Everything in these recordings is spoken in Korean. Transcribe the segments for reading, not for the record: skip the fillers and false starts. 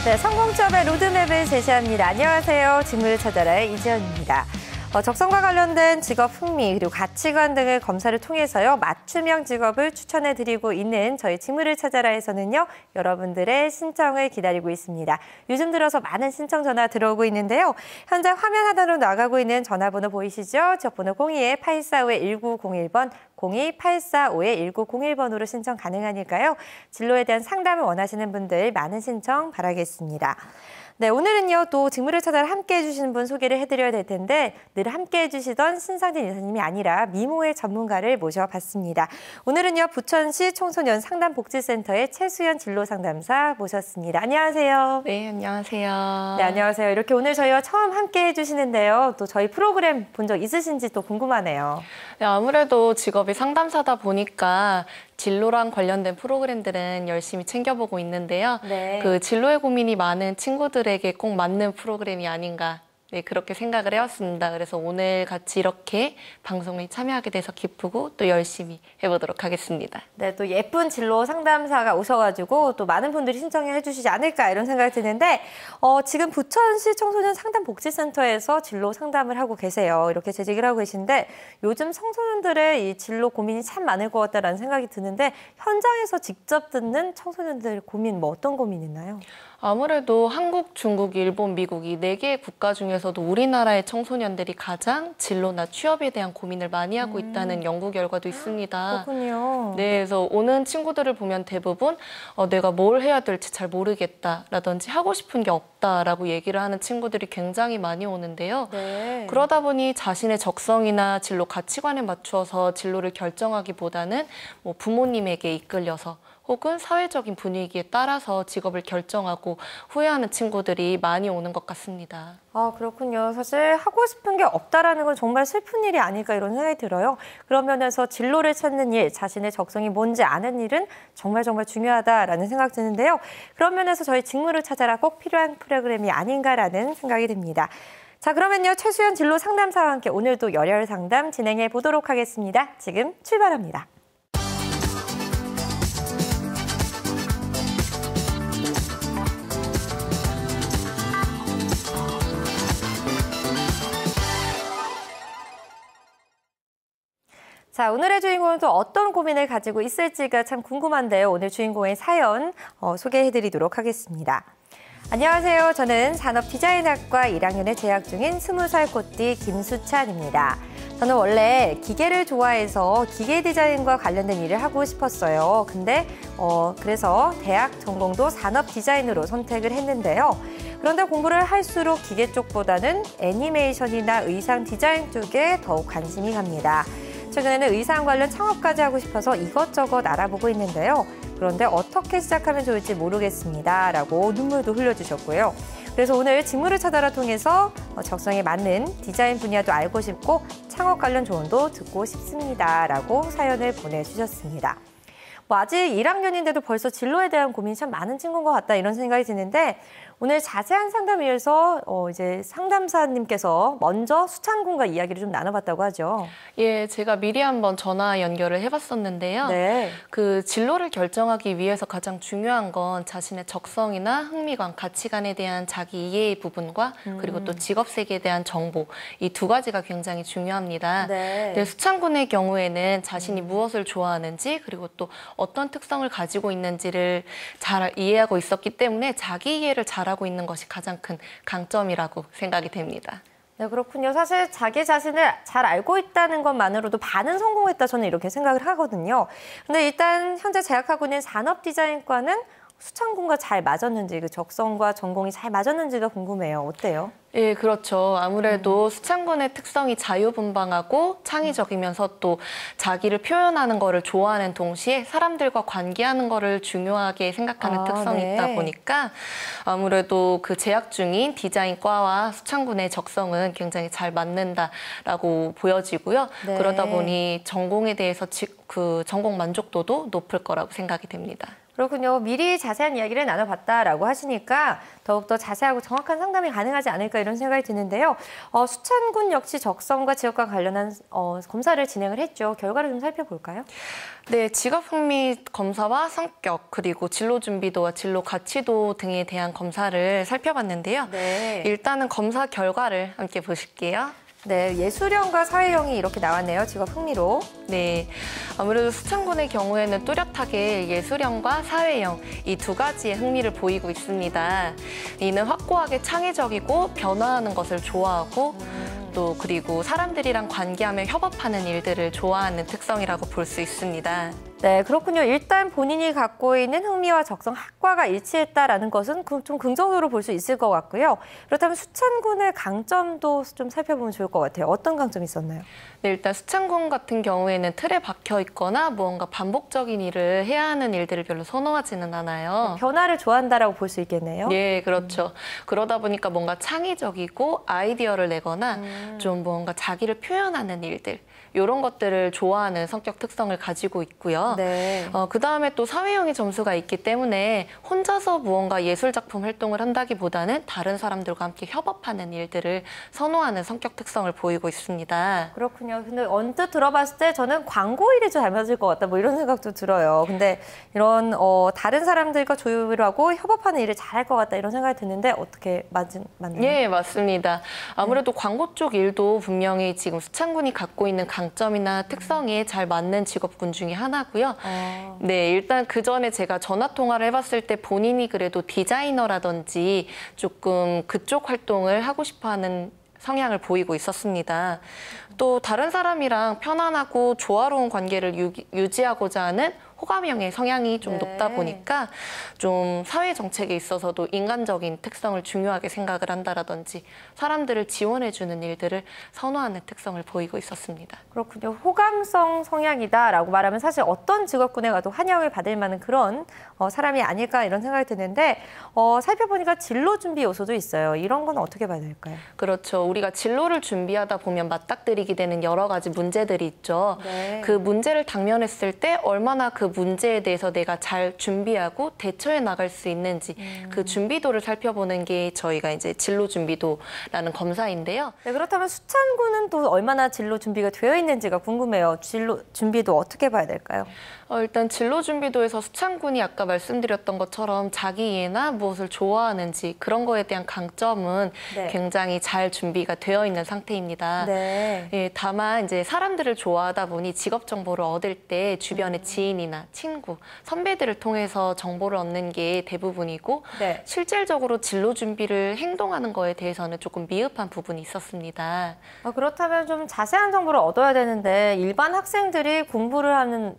네, 성공점의 로드맵을 제시합니다. 안녕하세요. 직무를 찾아라의 이지연입니다. 적성과 관련된 직업 흥미 그리고 가치관 등을 검사를 통해서요. 맞춤형 직업을 추천해드리고 있는 저희 직무를 찾아라에서는요. 여러분들의 신청을 기다리고 있습니다. 요즘 들어서 많은 신청 전화 들어오고 있는데요. 현재 화면 하단으로 나가고 있는 전화번호 보이시죠? 지역번호 02-845-1901번 02-845-1901번으로 신청 가능하니까요. 진로에 대한 상담을 원하시는 분들 많은 신청 바라겠습니다. 네, 오늘은요, 또 직무를 찾아 함께 해주시는 분 소개를 해드려야 될 텐데 늘 함께 해주시던 신상진 이사님이 아니라 미모의 전문가를 모셔봤습니다. 오늘은요, 부천시 청소년 상담복지센터의 최수연 진로상담사 모셨습니다. 안녕하세요. 네, 안녕하세요. 네, 안녕하세요. 이렇게 오늘 저희와 처음 함께 해주시는데요. 또 저희 프로그램 본 적 있으신지 또 궁금하네요. 네, 아무래도 직업이 상담사다 보니까 진로랑 관련된 프로그램들은 열심히 챙겨보고 있는데요. 네. 그 진로에 고민이 많은 친구들에게 꼭 맞는 프로그램이 아닌가, 네, 그렇게 생각을 해왔습니다. 그래서 오늘 같이 이렇게 방송에 참여하게 돼서 기쁘고 또 열심히 해보도록 하겠습니다. 네, 또 예쁜 진로 상담사가 오셔가지고 또 많은 분들이 신청해 주시지 않을까 이런 생각이 드는데 지금 부천시 청소년 상담복지센터에서 진로 상담을 하고 계세요. 이렇게 재직을 하고 계신데 요즘 청소년들의 이 진로 고민이 참 많을 것 같다라는 생각이 드는데 현장에서 직접 듣는 청소년들 고민 뭐 어떤 고민이 있나요? 아무래도 한국, 중국, 일본, 미국 이 4개의 국가 중에서도 우리나라의 청소년들이 가장 진로나 취업에 대한 고민을 많이 하고 있다는 연구 결과도 있습니다. 그렇군요. 네, 그래서 오는 친구들을 보면 대부분 내가 뭘 해야 될지 잘 모르겠다라든지 하고 싶은 게 없다라고 얘기를 하는 친구들이 굉장히 많이 오는데요. 네. 그러다 보니 자신의 적성이나 진로 가치관에 맞추어서 진로를 결정하기보다는 뭐 부모님에게 이끌려서 혹은 사회적인 분위기에 따라서 직업을 결정하고 후회하는 친구들이 많이 오는 것 같습니다. 아, 그렇군요. 사실 하고 싶은 게 없다라는 건 정말 슬픈 일이 아닐까 이런 생각이 들어요. 그런 면에서 진로를 찾는 일, 자신의 적성이 뭔지 아는 일은 정말 중요하다라는 생각 드는데요. 그런 면에서 저희 직무를 찾아라 꼭 필요한 프로그램이 아닌가라는 생각이 듭니다. 자, 그러면요. 최수연 진로 상담사와 함께 오늘도 열혈 상담 진행해 보도록 하겠습니다. 지금 출발합니다. 자, 오늘의 주인공은 또 어떤 고민을 가지고 있을지가 참 궁금한데요. 오늘 주인공의 사연 소개해드리도록 하겠습니다. 안녕하세요. 저는 산업디자인학과 1학년에 재학 중인 20살 꽃띠 김수찬입니다. 저는 원래 기계를 좋아해서 기계 디자인과 관련된 일을 하고 싶었어요. 근데 그래서 대학 전공도 산업디자인으로 선택을 했는데요. 그런데 공부를 할수록 기계 쪽보다는 애니메이션이나 의상 디자인 쪽에 더욱 관심이 갑니다. 최근에는 의상 관련 창업까지 하고 싶어서 이것저것 알아보고 있는데요. 그런데 어떻게 시작하면 좋을지 모르겠습니다. 라고 눈물도 흘려주셨고요. 그래서 오늘 직무를 찾아라 통해서 적성에 맞는 디자인 분야도 알고 싶고 창업 관련 조언도 듣고 싶습니다. 라고 사연을 보내주셨습니다. 아직 1학년인데도 벌써 진로에 대한 고민이 참 많은 친구인 것 같다 이런 생각이 드는데 오늘 자세한 상담을 위해서 이제 상담사님께서 먼저 수찬군과 이야기를 좀 나눠봤다고 하죠. 예, 제가 미리 한번 전화 연결을 해봤었는데요. 네. 그 진로를 결정하기 위해서 가장 중요한 건 자신의 적성이나 흥미관, 가치관에 대한 자기 이해의 부분과 그리고 또 직업 세계에 대한 정보 이 2가지가 굉장히 중요합니다. 네. 네, 수찬군의 경우에는 자신이 무엇을 좋아하는지 그리고 또 어떤 특성을 가지고 있는지를 잘 이해하고 있었기 때문에 자기 이해를 잘하고 있는 것이 가장 큰 강점이라고 생각이 됩니다. 네, 그렇군요. 사실 자기 자신을 잘 알고 있다는 것만으로도 반은 성공했다 저는 이렇게 생각을 하거든요. 근데 일단 현재 재학하고 있는 산업디자인과는 수찬군과 잘 맞았는지 그 적성과 전공이 잘 맞았는지가 궁금해요. 어때요? 예, 그렇죠. 아무래도 수찬군의 특성이 자유분방하고 창의적이면서 또 자기를 표현하는 거를 좋아하는 동시에 사람들과 관계하는 거를 중요하게 생각하는 특성이 네. 있다 보니까 아무래도 그 재학 중인 디자인과와 수찬군의 적성은 굉장히 잘 맞는다라고 보여지고요. 네. 그러다 보니 전공에 대해서 그 전공 만족도도 높을 거라고 생각이 됩니다. 그렇군요. 미리 자세한 이야기를 나눠봤다라고 하시니까 더욱더 자세하고 정확한 상담이 가능하지 않을까 이런 생각이 드는데요. 수찬군 역시 적성과 지역과 관련한 검사를 진행을 했죠. 결과를 좀 살펴볼까요? 네, 직업 흥미 검사와 성격, 그리고 진로 준비도와 진로 가치도 등에 대한 검사를 살펴봤는데요. 네. 일단은 검사 결과를 함께 보실게요. 네, 예술형과 사회형이 이렇게 나왔네요. 직업 흥미로. 네, 아무래도 수찬군의 경우에는 뚜렷하게 예술형과 사회형 이 두 가지의 흥미를 보이고 있습니다. 이는 확고하게 창의적이고 변화하는 것을 좋아하고 또 그리고 사람들이랑 관계하며 협업하는 일들을 좋아하는 특성이라고 볼 수 있습니다. 네, 그렇군요. 일단 본인이 갖고 있는 흥미와 적성, 학과가 일치했다라는 것은 좀 긍정적으로 볼 수 있을 것 같고요. 그렇다면 수찬군의 강점도 좀 살펴보면 좋을 것 같아요. 어떤 강점이 있었나요? 네, 일단 수찬군 같은 경우에는 틀에 박혀 있거나 무언가 반복적인 일을 해야 하는 일들을 별로 선호하지는 않아요. 변화를 좋아한다라고 볼 수 있겠네요. 네, 그렇죠. 그러다 보니까 뭔가 창의적이고 아이디어를 내거나 좀 뭔가 자기를 표현하는 일들, 이런 것들을 좋아하는 성격 특성을 가지고 있고요. 네. 그다음에 또 사회형의 점수가 있기 때문에 혼자서 무언가 예술작품 활동을 한다기보다는 다른 사람들과 함께 협업하는 일들을 선호하는 성격 특성을 보이고 있습니다. 그렇군요. 근데 언뜻 들어봤을 때 저는 광고 일이 잘 맞을 것 같다 뭐 이런 생각도 들어요. 근데 이런 다른 사람들과 조율하고 협업하는 일을 잘할 것 같다 이런 생각이 드는데 어떻게 맞나요? 네, 맞습니다. 아무래도 광고 쪽 일도 분명히 지금 수찬군이 갖고 있는 강점이나 특성에 잘 맞는 직업군 중에 하나고요. 네, 일단 그 전에 제가 전화 통화를 해봤을 때 본인이 그래도 디자이너라든지 조금 그쪽 활동을 하고 싶어하는 성향을 보이고 있었습니다. 또 다른 사람이랑 편안하고 조화로운 관계를 유지하고자 하는 호감형의 성향이 좀 높다 보니까 좀 사회 정책에 있어서도 인간적인 특성을 중요하게 생각을 한다라든지 사람들을 지원해주는 일들을 선호하는 특성을 보이고 있었습니다. 그렇군요. 호감성 성향이다라고 말하면 사실 어떤 직업군에 가도 환영을 받을 만한 그런 사람이 아닐까 이런 생각이 드는데 살펴보니까 진로 준비 요소도 있어요. 이런 건 어떻게 봐야 될까요? 그렇죠. 우리가 진로를 준비하다 보면 맞닥뜨리게 되는 여러 가지 문제들이 있죠. 네. 그 문제를 당면했을 때 얼마나 그 문제에 대해서 내가 잘 준비하고 대처해 나갈 수 있는지 그 준비도를 살펴보는 게 저희가 이제 진로 준비도라는 검사인데요. 네, 그렇다면 수찬군은 또 얼마나 진로 준비가 되어 있는지가 궁금해요. 진로 준비도 어떻게 봐야 될까요? 일단 진로 준비도에서 수찬군이 아까 말씀드렸던 것처럼 자기 이해나 무엇을 좋아하는지 그런 거에 대한 강점은 네. 굉장히 잘 준비가 되어 있는 상태입니다. 네. 예, 다만 이제 사람들을 좋아하다 보니 직업 정보를 얻을 때 주변의 지인이나 친구, 선배들을 통해서 정보를 얻는 게 대부분이고 네. 실질적으로 진로 준비를 행동하는 거에 대해서는 조금 미흡한 부분이 있었습니다. 그렇다면 좀 자세한 정보를 얻어야 되는데 일반 학생들이 공부를 하는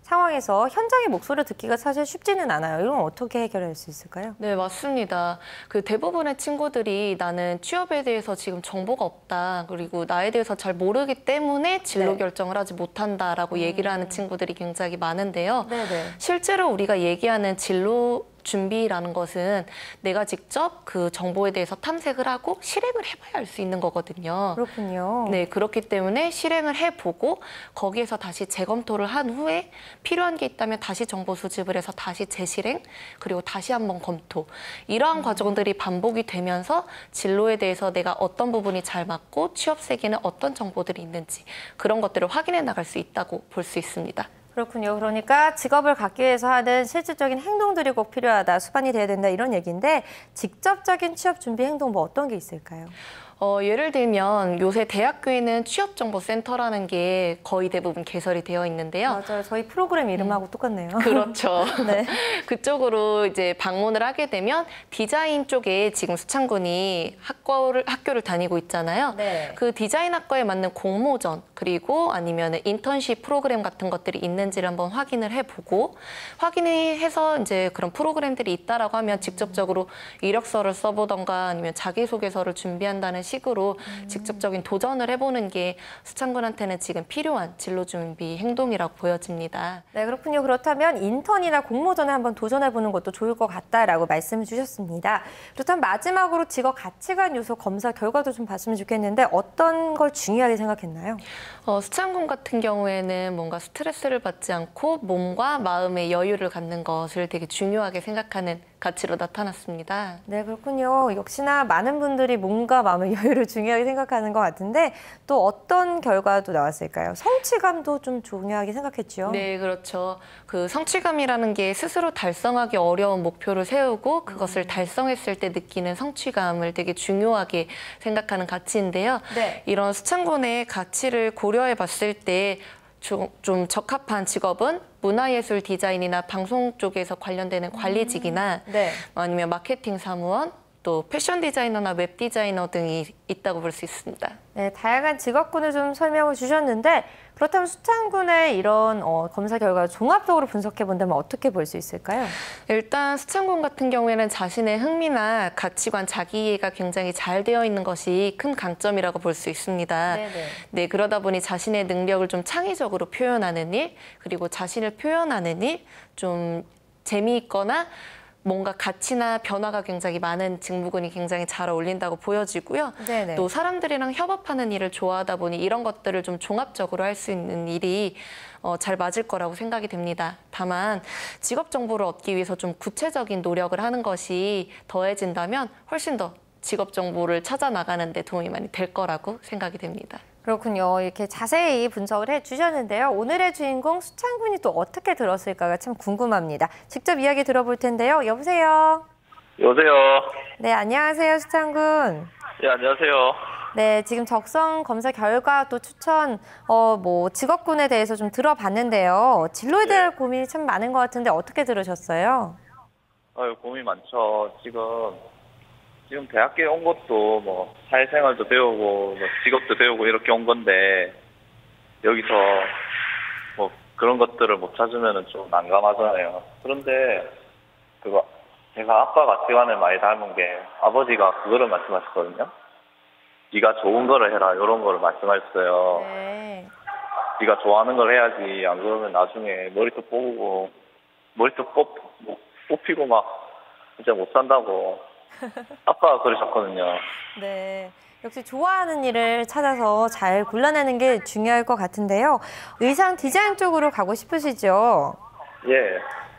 상황에서 현장의 목소리를 듣기가 사실 쉽지는 않아요. 이건 어떻게 해결할 수 있을까요? 네, 맞습니다. 그 대부분의 친구들이 나는 취업에 대해서 지금 정보가 없다. 그리고 나에 대해서 잘 모르기 때문에 진로 네. 결정을 하지 못한다라고 얘기를 하는 친구들이 굉장히 많은데요. 네네. 실제로 우리가 얘기하는 진로 준비라는 것은 내가 직접 그 정보에 대해서 탐색을 하고 실행을 해봐야 알 수 있는 거거든요. 그렇군요. 네, 그렇기 때문에 실행을 해보고 거기에서 다시 재검토를 한 후에 필요한 게 있다면 다시 정보 수집을 해서 다시 재실행 그리고 다시 한번 검토 이러한 과정들이 반복이 되면서 진로에 대해서 내가 어떤 부분이 잘 맞고 취업 세계는 어떤 정보들이 있는지 그런 것들을 확인해 나갈 수 있다고 볼 수 있습니다. 그렇군요. 그러니까 직업을 갖기 위해서 하는 실질적인 행동들이 꼭 필요하다, 수반이 돼야 된다 이런 얘기인데 직접적인 취업 준비 행동 뭐 어떤 게 있을까요? 예를 들면 요새 대학교에는 취업정보센터라는 게 거의 대부분 개설이 되어 있는데요. 맞아요. 저희 프로그램 이름하고 똑같네요. 그렇죠. 네. 그쪽으로 이제 방문을 하게 되면 디자인 쪽에 지금 수찬군이 학교를 다니고 있잖아요. 네. 그 디자인 학과에 맞는 공모전 그리고 아니면 인턴십 프로그램 같은 것들이 있는지를 한번 확인을 해보고 확인해서 이제 그런 프로그램들이 있다라고 하면 직접적으로 이력서를 써보던가 아니면 자기소개서를 준비한다는 식으로 직접적인 도전을 해보는 게 수창군한테는 지금 필요한 진로 준비 행동이라고 보여집니다. 네, 그렇군요. 그렇다면 인턴이나 공모전에 한번 도전해보는 것도 좋을 것 같다라고 말씀을 주셨습니다. 그렇다면 마지막으로 직업 가치관 요소 검사 결과도 좀 봤으면 좋겠는데 어떤 걸 중요하게 생각했나요? 수창군 같은 경우에는 뭔가 스트레스를 받지 않고 몸과 마음의 여유를 갖는 것을 되게 중요하게 생각하는 가치로 나타났습니다. 네, 그렇군요. 역시나 많은 분들이 몸과 마음의 여유를 중요하게 생각하는 것 같은데 또 어떤 결과도 나왔을까요? 성취감도 좀 중요하게 생각했죠. 네, 그렇죠. 그 성취감이라는 게 스스로 달성하기 어려운 목표를 세우고 그것을 달성했을 때 느끼는 성취감을 되게 중요하게 생각하는 가치인데요. 네. 이런 수창군의 가치를 고려해 봤을 때 좀 적합한 직업은 문화예술 디자인이나 방송 쪽에서 관련되는 관리직이나 네. 아니면 마케팅 사무원, 또 패션 디자이너나 웹 디자이너 등이 있다고 볼 수 있습니다. 네, 다양한 직업군을 좀 설명을 주셨는데 그렇다면 수창군의 이런 검사 결과를 종합적으로 분석해 본다면 어떻게 볼 수 있을까요? 일단 수창군 같은 경우에는 자신의 흥미나 가치관, 자기이해가 굉장히 잘 되어 있는 것이 큰 강점이라고 볼 수 있습니다. 네네. 네, 그러다 보니 자신의 능력을 좀 창의적으로 표현하는 일, 그리고 자신을 표현하는 일, 좀 재미있거나 뭔가 가치나 변화가 굉장히 많은 직무군이 굉장히 잘 어울린다고 보여지고요. 네네. 또 사람들이랑 협업하는 일을 좋아하다 보니 이런 것들을 좀 종합적으로 할 수 있는 일이 잘 맞을 거라고 생각이 됩니다. 다만 직업 정보를 얻기 위해서 좀 구체적인 노력을 하는 것이 더해진다면 훨씬 더 직업 정보를 찾아 나가는 데 도움이 많이 될 거라고 생각이 됩니다. 그렇군요. 이렇게 자세히 분석을 해주셨는데요. 오늘의 주인공 수창군이 또 어떻게 들었을까가 참 궁금합니다. 직접 이야기 들어볼 텐데요. 여보세요? 여보세요. 네, 안녕하세요, 수창군. 예, 안녕하세요. 네, 지금 적성 검사 결과 또 추천, 직업군에 대해서 좀 들어봤는데요. 진로에 대한 고민이 참 많은 것 같은데 어떻게 들으셨어요? 아유, 고민이 많죠. 지금 대학교에 온 것도 뭐 사회생활도 배우고 뭐 직업도 배우고 이렇게 온 건데 여기서 뭐 그런 것들을 못 찾으면은 좀 난감하잖아요. 그런데 제가 아빠 가치관을 많이 닮은 게 아버지가 그거를 말씀하셨거든요. 네가 좋은 거를 해라 이런 거를 말씀하셨어요. 네. 네가 좋아하는 걸 해야지 안 그러면 나중에 머리도 뽑히고 막 진짜 못 산다고 아빠가 그러셨거든요. 네. 역시 좋아하는 일을 찾아서 잘 골라내는 게 중요할 것 같은데요. 의상 디자인 쪽으로 가고 싶으시죠? 예.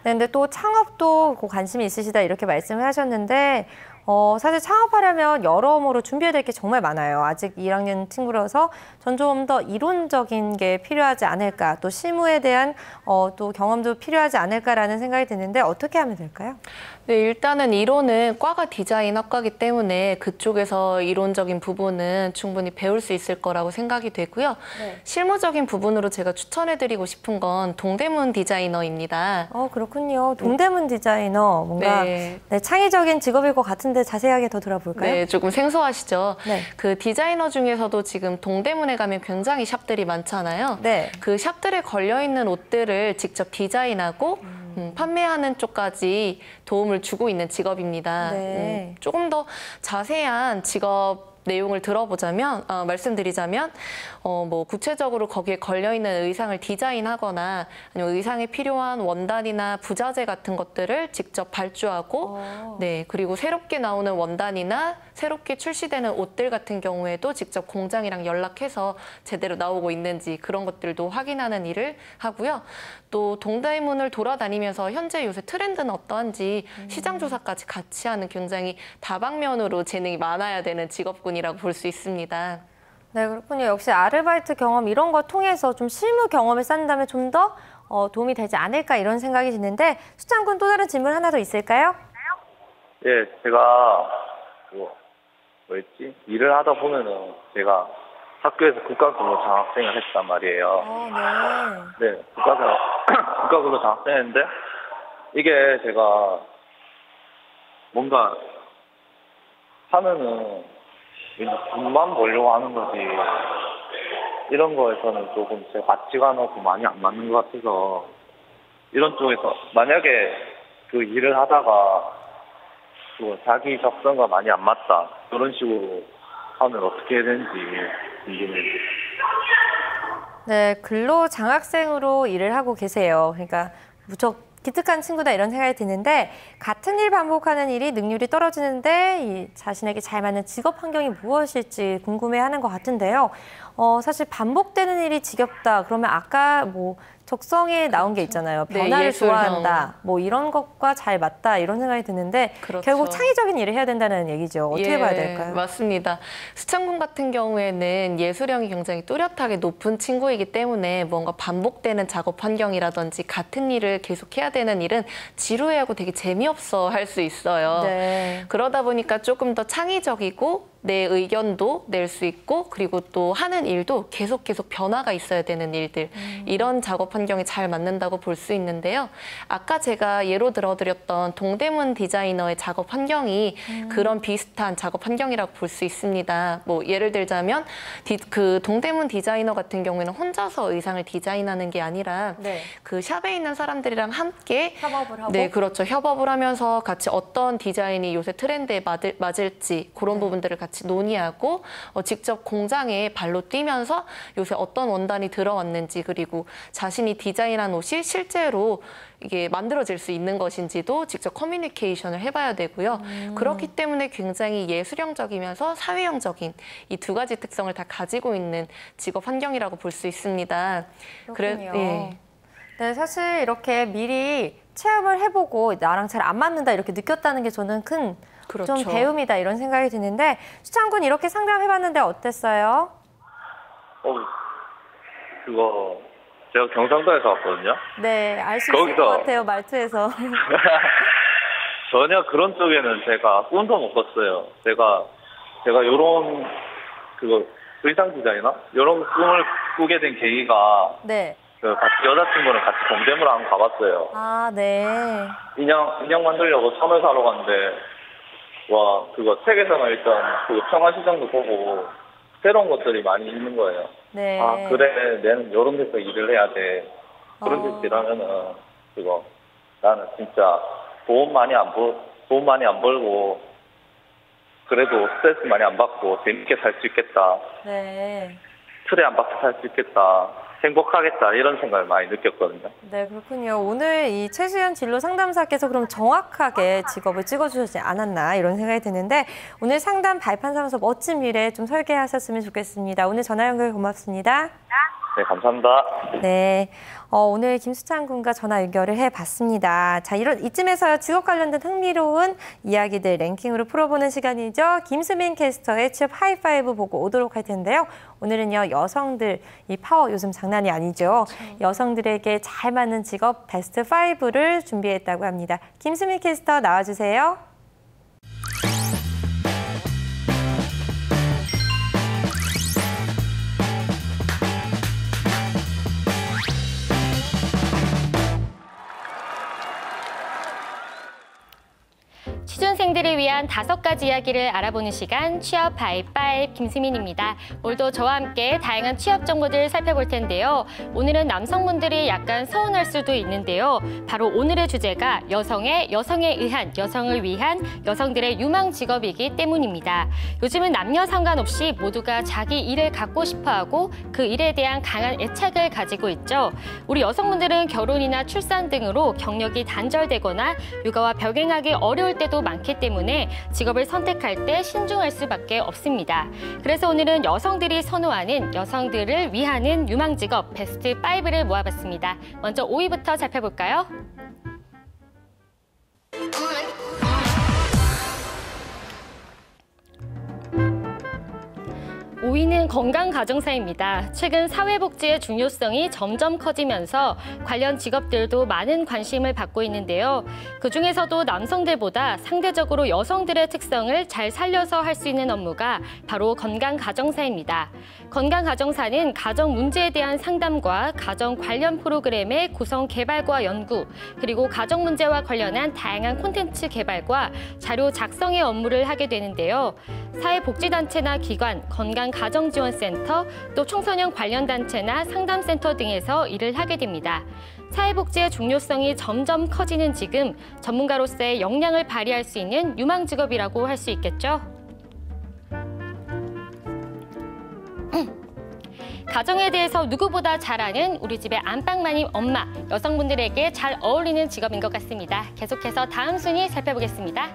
네, 근데 또 창업도 관심이 있으시다 이렇게 말씀을 하셨는데 사실 창업하려면 여러모로 준비해야 될 게 정말 많아요. 아직 1학년 친구라서 전 좀 더 이론적인 게 필요하지 않을까, 또 실무에 대한 또 경험도 필요하지 않을까라는 생각이 드는데 어떻게 하면 될까요? 네, 일단은 이론은 과가 디자인 학과이기 때문에 그쪽에서 이론적인 부분은 충분히 배울 수 있을 거라고 생각이 되고요. 네. 실무적인 부분으로 제가 추천해드리고 싶은 건 동대문 디자이너입니다. 그렇군요. 동대문 디자이너, 뭔가 네. 네, 창의적인 직업일 것 같은데 자세하게 더 들어볼까요? 네, 조금 생소하시죠? 네. 그 디자이너 중에서도 지금 동대문에 가면 굉장히 샵들이 많잖아요. 네. 그 샵들에 걸려있는 옷들을 직접 디자인하고 판매하는 쪽까지 도움을 주고 있는 직업입니다. 네. 조금 더 자세한 직업 내용을 말씀드리자면, 뭐 구체적으로 거기에 걸려있는 의상을 디자인하거나 아니면 의상에 필요한 원단이나 부자재 같은 것들을 직접 발주하고, 네, 그리고 새롭게 나오는 원단이나 새롭게 출시되는 옷들 같은 경우에도 직접 공장이랑 연락해서 제대로 나오고 있는지 그런 것들도 확인하는 일을 하고요. 또 동대문을 돌아다니면서 현재 요새 트렌드는 어떠한지 시장 조사까지 같이 하는 굉장히 다방면으로 재능이 많아야 되는 직업군이라고 볼 수 있습니다. 네, 그렇군요. 역시 아르바이트 경험 이런 거 통해서 좀 실무 경험을 쌓는다면 좀 더 도움이 되지 않을까 이런 생각이 드는데 수창군 또 다른 질문 하나 더 있을까요? 예, 제가 일을 하다 보면은 제가 학교에서 국가근로 장학생을 했단 말이에요. 네. 네, 국가근로 장학생했는데 이게 제가 뭔가 하면은 돈만 벌려고 하는 거지 이런 거에서는 조금 제 가치관하고 많이 안 맞는 것 같아서 이런 쪽에서 만약에 그 일을 하다가 자기 적성과 많이 안 맞다 이런 식으로 하면 어떻게 해야 되는지 궁금해요. 네, 근로장학생으로 일을 하고 계세요. 그러니까 무척 기특한 친구다 이런 생각이 드는데 같은 일 반복하는 일이 능률이 떨어지는데 이 자신에게 잘 맞는 직업 환경이 무엇일지 궁금해하는 것 같은데요. 사실 반복되는 일이 지겹다. 그러면 아까 뭐 적성에 나온 게 있잖아요. 변화를 예술형. 좋아한다. 뭐 이런 것과 잘 맞다 이런 생각이 드는데 그렇죠. 결국 창의적인 일을 해야 된다는 얘기죠. 어떻게 봐야 될까요? 맞습니다. 수창군 같은 경우에는 예술형이 굉장히 뚜렷하게 높은 친구이기 때문에 뭔가 반복되는 작업 환경이라든지 같은 일을 계속해야 되는 일은 지루해하고 되게 재미없어 할 수 있어요. 네. 그러다 보니까 조금 더 창의적이고 내 의견도 낼 수 있고 그리고 또 하는 일도 계속 변화가 있어야 되는 일들 이런 작업 환경이 잘 맞는다고 볼 수 있는데요. 아까 제가 예로 들어드렸던 동대문 디자이너의 작업 환경이 그런 비슷한 작업 환경이라고 볼 수 있습니다. 뭐 예를 들자면 그 동대문 디자이너 같은 경우에는 혼자서 의상을 디자인하는 게 아니라 네. 그 샵에 있는 사람들이랑 함께 협업을 하고 네, 그렇죠. 협업을 하면서 같이 어떤 디자인이 요새 트렌드에 맞을지 그런 부분들을 같이 논의하고 직접 공장에 발로 뛰면서 요새 어떤 원단이 들어왔는지 그리고 자신이 디자인한 옷이 실제로 이게 만들어질 수 있는 것인지도 직접 커뮤니케이션을 해봐야 되고요. 그렇기 때문에 굉장히 예술형적이면서 사회형적인 이 두 가지 특성을 다 가지고 있는 직업 환경이라고 볼 수 있습니다. 그렇군요. 네. 네, 사실 이렇게 미리 체험을 해보고 나랑 잘 안 맞는다 이렇게 느꼈다는 게 저는 큰 그렇죠. 좀 배움이다 이런 생각이 드는데 수창군 이렇게 상담해봤는데 어땠어요? 그거 제가 경상도에서 왔거든요. 네, 알 수 있을 것 같아요, 말투에서. 전혀 그런 쪽에는 제가 꿈도 못 꿨어요. 제가 요런 그거 의상 디자이너 요런 꿈을 꾸게 된 계기가 네. 그 같이 여자친구랑 같이 동대문을 한번 가봤어요. 아, 네. 인형 만들려고 섬을 사러 갔는데 와 그거 책에서는 일단 그 평화시장도 보고 새로운 것들이 많이 있는 거예요. 네. 아 그래 내는 요런 데서 일을 해야 돼. 그런 데서 일하면은 그거 나는 진짜 돈 많이 안 벌고 그래도 스트레스 많이 안 받고 재밌게 살 수 있겠다. 네. 틀에 안 박혀 살 수 있겠다. 행복하겠다 이런 생각을 많이 느꼈거든요. 네, 그렇군요. 오늘 이 최수연 진로 상담사께서 그럼 정확하게 직업을 찍어주시지 않았나 이런 생각이 드는데 오늘 상담 발판삼아서 멋진 미래 좀 설계하셨으면 좋겠습니다. 오늘 전화 연결 고맙습니다. 네, 감사합니다. 네, 오늘 김수창 군과 전화 연결을 해봤습니다. 자, 이쯤에서 직업 관련된 흥미로운 이야기들 랭킹으로 풀어보는 시간이죠. 김수민 캐스터의 취업 하이파이브 보고 오도록 할 텐데요. 오늘은요, 여성들 이 파워 요즘 장난이 아니죠. 여성들에게 잘 맞는 직업 베스트 5를 준비했다고 합니다. 김수민 캐스터 나와주세요. 취준생들을 위한 5가지 이야기를 알아보는 시간 취업 하이파이브 김수민입니다. 오늘도 저와 함께 다양한 취업 정보들 살펴볼 텐데요. 오늘은 남성분들이 약간 서운할 수도 있는데요. 바로 오늘의 주제가 여성에 의한, 여성을 위한 여성들의 유망 직업이기 때문입니다. 요즘은 남녀 상관없이 모두가 자기 일을 갖고 싶어하고 그 일에 대한 강한 애착을 가지고 있죠. 우리 여성분들은 결혼이나 출산 등으로 경력이 단절되거나 육아와 병행하기 어려울 때도 많기 때문에 직업을 선택할 때 신중할 수밖에 없습니다. 그래서 오늘은 여성들이 선호하는 여성들을 위하는 유망 직업 베스트 5를 모아봤습니다. 먼저 5위부터 살펴볼까요? 5위는 건강가정사입니다. 최근 사회복지의 중요성이 점점 커지면서 관련 직업들도 많은 관심을 받고 있는데요. 그중에서도 남성들보다 상대적으로 여성들의 특성을 잘 살려서 할 수 있는 업무가 바로 건강가정사입니다. 건강가정사는 가정 문제에 대한 상담과 가정 관련 프로그램의 구성 개발과 연구, 그리고 가정 문제와 관련한 다양한 콘텐츠 개발과 자료 작성의 업무를 하게 되는데요. 사회복지단체나 기관, 건강가정지원센터, 또 청소년 관련 단체나 상담센터 등에서 일을 하게 됩니다. 사회복지의 중요성이 점점 커지는 지금 전문가로서의 역량을 발휘할 수 있는 유망 직업이라고 할 수 있겠죠. 가정에 대해서 누구보다 잘 아는 우리 집의 안방마님 엄마, 여성분들에게 잘 어울리는 직업인 것 같습니다. 계속해서 다음 순위 살펴보겠습니다.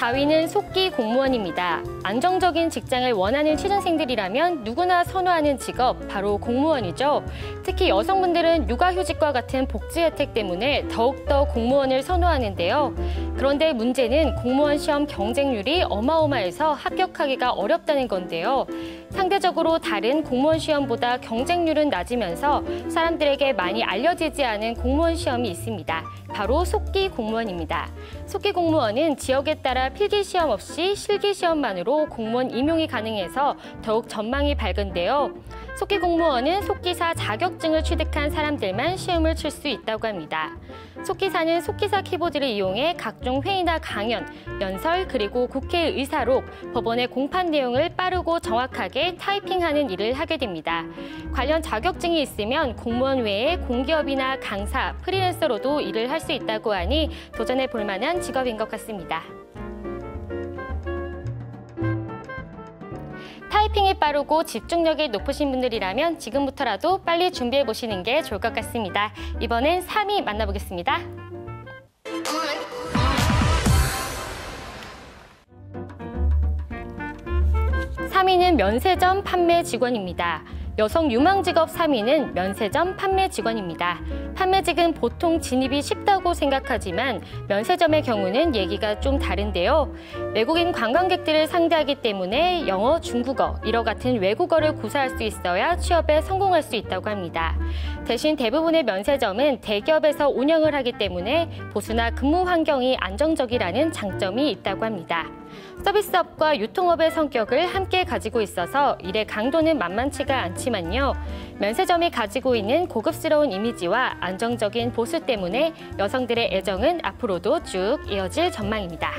4위는 속기 공무원입니다. 안정적인 직장을 원하는 취준생들이라면 누구나 선호하는 직업, 바로 공무원이죠. 특히 여성분들은 육아휴직과 같은 복지 혜택 때문에 더욱더 공무원을 선호하는데요. 그런데 문제는 공무원 시험 경쟁률이 어마어마해서 합격하기가 어렵다는 건데요. 상대적으로 다른 공무원 시험보다 경쟁률은 낮으면서 사람들에게 많이 알려지지 않은 공무원 시험이 있습니다. 바로 속기 공무원입니다. 속기 공무원은 지역에 따라 필기 시험 없이 실기 시험만으로 공무원 임용이 가능해서 더욱 전망이 밝은데요. 속기 공무원은 속기사 자격증을 취득한 사람들만 시험을 칠 수 있다고 합니다. 속기사는 속기사 키보드를 이용해 각종 회의나 강연, 연설, 그리고 국회 의사록, 법원의 공판 내용을 빠르고 정확하게 타이핑하는 일을 하게 됩니다. 관련 자격증이 있으면 공무원 외에 공기업이나 강사, 프리랜서로도 일을 할 수 있다고 하니 도전해 볼 만한 직업인 것 같습니다. 타이핑이 빠르고 집중력이 높으신 분들이라면 지금부터라도 빨리 준비해 보시는 게 좋을 것 같습니다. 이번엔 3위 만나보겠습니다. 3위는 면세점 판매 직원입니다. 여성 유망 직업 3위는 면세점 판매 직원입니다. 판매직은 보통 진입이 쉽다고 생각하지만 면세점의 경우는 얘기가 좀 다른데요. 외국인 관광객들을 상대하기 때문에 영어, 중국어, 일어 같은 외국어를 구사할 수 있어야 취업에 성공할 수 있다고 합니다. 대신 대부분의 면세점은 대기업에서 운영을 하기 때문에 보수나 근무 환경이 안정적이라는 장점이 있다고 합니다. 서비스업과 유통업의 성격을 함께 가지고 있어서 일의 강도는 만만치가 않지만요. 면세점이 가지고 있는 고급스러운 이미지와 안정적인 보수 때문에 여성들의 애정은 앞으로도 쭉 이어질 전망입니다.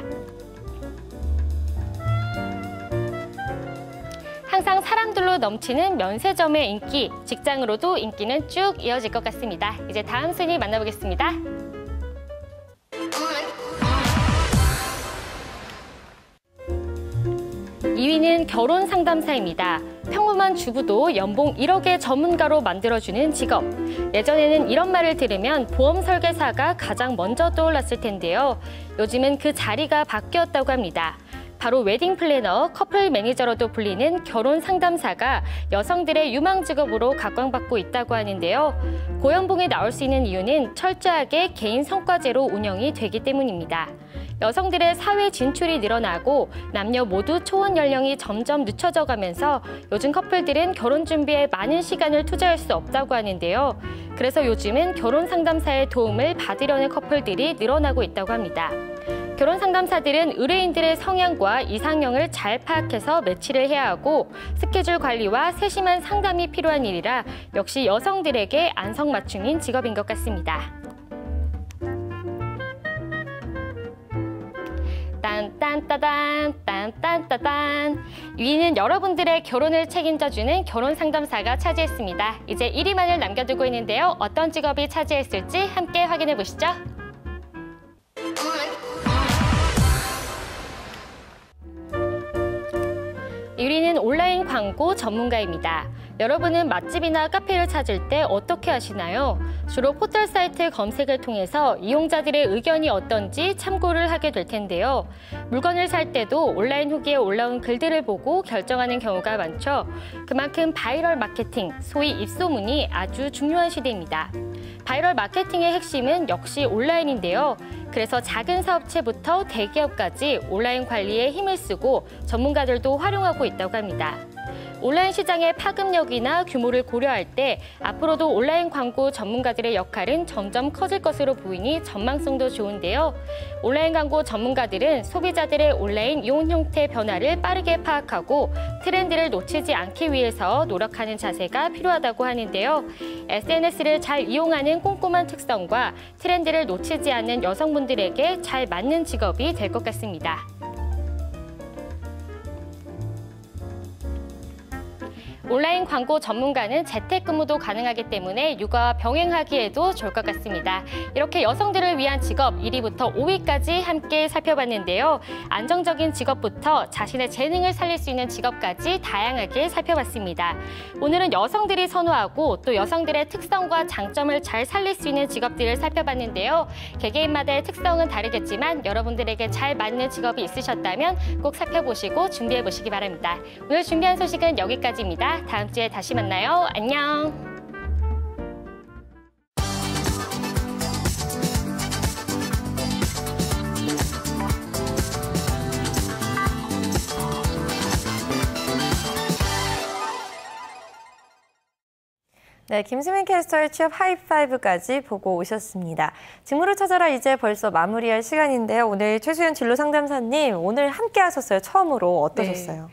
항상 사람들로 넘치는 면세점의 인기, 직장으로도 인기는 쭉 이어질 것 같습니다. 이제 다음 순위 만나보겠습니다. 2위는 결혼 상담사입니다. 평범한 주부도 연봉 1억의 전문가로 만들어주는 직업. 예전에는 이런 말을 들으면 보험 설계사가 가장 먼저 떠올랐을 텐데요. 요즘은 그 자리가 바뀌었다고 합니다. 바로 웨딩 플래너, 커플 매니저로도 불리는 결혼 상담사가 여성들의 유망 직업으로 각광받고 있다고 하는데요. 고연봉이 나올 수 있는 이유는 철저하게 개인 성과제로 운영이 되기 때문입니다. 여성들의 사회 진출이 늘어나고 남녀 모두 초혼 연령이 점점 늦춰져 가면서 요즘 커플들은 결혼 준비에 많은 시간을 투자할 수 없다고 하는데요. 그래서 요즘은 결혼 상담사의 도움을 받으려는 커플들이 늘어나고 있다고 합니다. 결혼 상담사들은 의뢰인들의 성향과 이상형을 잘 파악해서 매치를 해야 하고 스케줄 관리와 세심한 상담이 필요한 일이라 역시 여성들에게 안성맞춤인 직업인 것 같습니다. 딴딴따단, 딴딴따단. 2위는 여러분들의 결혼을 책임져주는 결혼 상담사가 차지했습니다. 이제 1위만을 남겨두고 있는데요. 어떤 직업이 차지했을지 함께 확인해 보시죠. 1위는 온라인 광고 전문가입니다. 여러분은 맛집이나 카페를 찾을 때 어떻게 하시나요? 주로 포털 사이트 검색을 통해서 이용자들의 의견이 어떤지 참고를 하게 될 텐데요. 물건을 살 때도 온라인 후기에 올라온 글들을 보고 결정하는 경우가 많죠. 그만큼 바이럴 마케팅, 소위 입소문이 아주 중요한 시대입니다. 바이럴 마케팅의 핵심은 역시 온라인인데요. 그래서 작은 사업체부터 대기업까지 온라인 관리에 힘을 쓰고 전문가들도 활용하고 있다고 합니다. 온라인 시장의 파급력이나 규모를 고려할 때 앞으로도 온라인 광고 전문가들의 역할은 점점 커질 것으로 보이니 전망성도 좋은데요. 온라인 광고 전문가들은 소비자들의 온라인 이용 형태 변화를 빠르게 파악하고 트렌드를 놓치지 않기 위해서 노력하는 자세가 필요하다고 하는데요. SNS를 잘 이용하는 꼼꼼한 특성과 트렌드를 놓치지 않는 여성분들에게 잘 맞는 직업이 될 것 같습니다. 온라인 광고 전문가는 재택근무도 가능하기 때문에 육아와 병행하기에도 좋을 것 같습니다. 이렇게 여성들을 위한 직업 1위부터 5위까지 함께 살펴봤는데요. 안정적인 직업부터 자신의 재능을 살릴 수 있는 직업까지 다양하게 살펴봤습니다. 오늘은 여성들이 선호하고 또 여성들의 특성과 장점을 잘 살릴 수 있는 직업들을 살펴봤는데요. 개개인마다의 특성은 다르겠지만 여러분들에게 잘 맞는 직업이 있으셨다면 꼭 살펴보시고 준비해보시기 바랍니다. 오늘 준비한 소식은 여기까지입니다. 다음 주에 다시 만나요. 안녕! 네, 김수민 캐스터의 취업 하이파이브까지 보고 오셨습니다. 직무를 찾아라 이제 벌써 마무리할 시간인데요. 오늘 최수연 진로 상담사님 오늘 함께 하셨어요. 처음으로 어떠셨어요?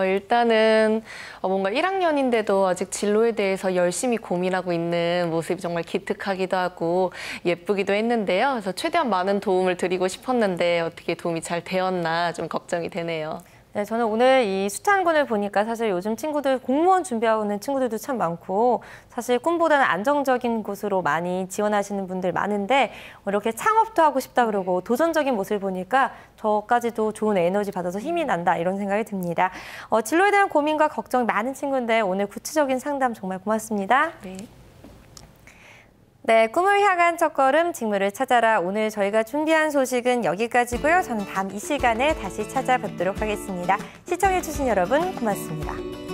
일단은 뭔가 1학년인데도 아직 진로에 대해서 열심히 고민하고 있는 모습이 정말 기특하기도 하고 예쁘기도 했는데요. 그래서 최대한 많은 도움을 드리고 싶었는데 어떻게 도움이 잘 되었나 좀 걱정이 되네요. 네, 저는 오늘 이 숫한권을 보니까 사실 요즘 친구들 공무원 준비하고 있는 친구들도 참 많고 사실 꿈보다는 안정적인 곳으로 많이 지원하시는 분들 많은데 이렇게 창업도 하고 싶다 그러고 도전적인 모습을 보니까 저까지도 좋은 에너지 받아서 힘이 난다 이런 생각이 듭니다. 진로에 대한 고민과 걱정 많은 친구인데 오늘 구체적인 상담 정말 고맙습니다. 네, 꿈을 향한 첫걸음 직무를 찾아라. 오늘 저희가 준비한 소식은 여기까지고요. 저는 다음 이 시간에 다시 찾아뵙도록 하겠습니다. 시청해주신 여러분 고맙습니다.